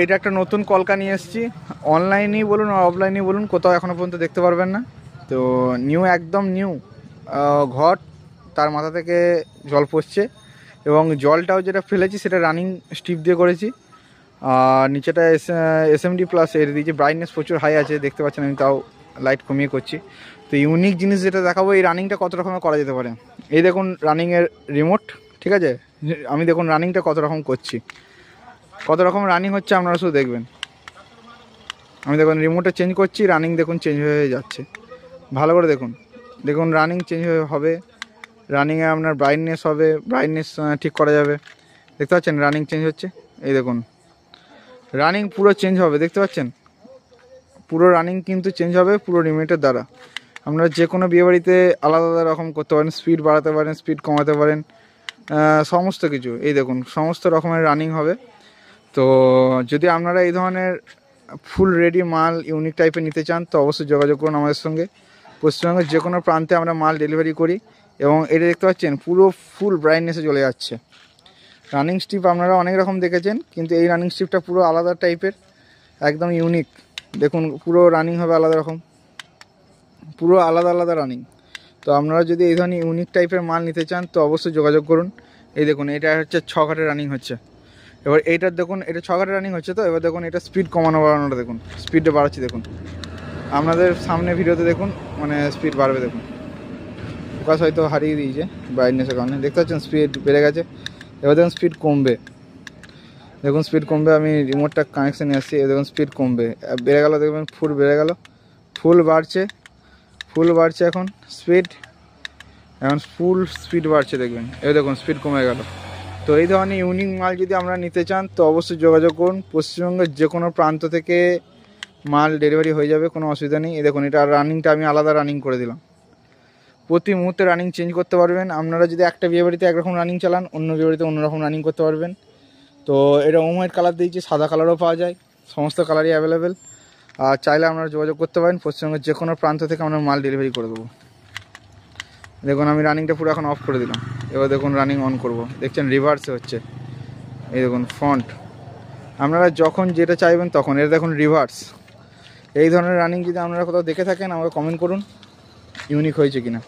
এইটা একটা নতুন কলকা নিয়ে এসেছি, অনলাইনেই বলুন আর অফলাইনেই বলুন কোথাও এখনও পর্যন্ত দেখতে পারবেন না। তো নিউ, একদম নিউ ঘট, তার মাথা থেকে জল পড়ছে এবং জলটাও যেটা ফেলেছি সেটা রানিং স্টিপ দিয়ে করেছি। আর নিচেটা SMD প্লাস এর দিয়েছি, ব্রাইটনেস প্রচুর হাই আছে দেখতে পাচ্ছেন, আমি তাও লাইট কমিয়ে করছি। তো ইউনিক জিনিস যেটা দেখাবো, এই রানিংটা কত রকমের করা যেতে পারে। এই দেখুন রানিংয়ের রিমোট, ঠিক আছে, আমি দেখুন রানিংটা কত রকম করছি, কত রকম রানিং হচ্ছে আপনারা শুধু দেখবেন। আমি দেখুন রিমোটে চেঞ্জ করছি, রানিং দেখুন চেঞ্জ হয়ে যাচ্ছে, ভালো করে দেখুন। দেখুন রানিং চেঞ্জ হবে, রানিংয়ে আপনার ব্রাইটনেস হবে, ব্রাইটনেস ঠিক করা যাবে, দেখতে পাচ্ছেন রানিং চেঞ্জ হচ্ছে। এই দেখুন রানিং পুরো চেঞ্জ হবে, দেখতে পাচ্ছেন পুরো রানিং কিন্তু চেঞ্জ হবে পুরো রিমোটের দ্বারা। আপনারা যে কোনো বিয়েবাড়িতে আলাদা আলাদা রকম করতে পারেন, স্পিড বাড়াতে পারেন, স্পিড কমাতে পারেন, সমস্ত কিছু। এই দেখুন সমস্ত রকমের রানিং হবে। তো যদি আপনারা এই ধরনের ফুল রেডি মাল ইউনিক টাইপের নিতে চান তো অবশ্যই যোগাযোগ করুন আমাদের সঙ্গে। পশ্চিমবঙ্গের যে কোনো প্রান্তে আমরা মাল ডেলিভারি করি। এবং এটা দেখতে পাচ্ছেন পুরো ফুল ব্রাইটনেসে চলে যাচ্ছে। রানিং স্ট্রিপ আপনারা অনেক রকম দেখেছেন, কিন্তু এই রানিং স্ট্রিপটা পুরো আলাদা টাইপের, একদম ইউনিক। দেখুন পুরো রানিং হবে আলাদা রকম, পুরো আলাদা আলাদা রানিং। তো আপনারা যদি এই ধরনের ইউনিক টাইপের মাল নিতে চান তো অবশ্যই যোগাযোগ করুন। এই দেখুন এটা হচ্ছে 6 ঘাটে রানিং হচ্ছে। এবার এইটার দেখুন এটা 6 ঘাটে রানিং হচ্ছে। তো এবার দেখুন এটা স্পিড কমানো বাড়ানোটা দেখুন, স্পিডটা বাড়াচ্ছি দেখুন, আপনাদের সামনে ভিডিওতে দেখুন, মানে স্পিড বাড়বে দেখুন। ফোকাস হয়তো হারিয়ে দিয়েছে ব্রাইটনেসের কারণে, দেখতে পাচ্ছেন স্পিড বেড়ে গেছে। এবার দেখুন স্পিড কমবে, দেখুন স্পিড কমবে। আমি রিমোটটা কানেকশানে আসছি, দেখুন স্পিড কমবে, বেড়ে গেল, দেখবেন ফুল বেড়ে গেল, ফুল বাড়ছে, ফুল বাড়ছে এখন স্পিড, এখন ফুল স্পিড বাড়ছে দেখবেন। এবার দেখুন স্পিড কমে গেল। তো এই ধরনের ইউনিক মাল যদি আমরা নিতে চান তো অবশ্যই যোগাযোগ করুন। পশ্চিমবঙ্গের যে কোনো প্রান্ত থেকে মাল ডেলিভারি হয়ে যাবে, কোনো অসুবিধা নেই। এই দেখুন এটা রানিংটা আমি আলাদা রানিং করে দিলাম, প্রতি মুহূর্তে রানিং চেঞ্জ করতে পারবেন। আপনারা যদি একটা বিয়েবাড়িতে একরকম রানিং চালান, অন্য বিয়েবাড়িতে অন্যরকম রানিং করতে পারবেন। তো এটা হোয়াইট কালার দিয়েছি, সাদা কালারও পাওয়া যায়, সমস্ত কালারই অ্যাভেলেবেল। আর চাইলে আপনারা যোগাযোগ করতে পারেন, পশ্চিমবঙ্গের যে কোনো প্রান্ত থেকে আমরা মাল ডেলিভারি করে দেবো। দেখুন আমি রানিংটা পুরো এখন অফ করে দিলাম। এবার দেখুন রানিং অন করব, দেখছেন রিভার্সে হচ্ছে। এই দেখুন ফ্রন্ট, আপনারা যখন যেটা চাইবেন তখন। এটা দেখুন রিভার্স। এই ধরনের রানিং যদি আপনারা কোথাও দেখে থাকেন আমাকে কমেন্ট করুন ইউনিক হয়েছে কিনা।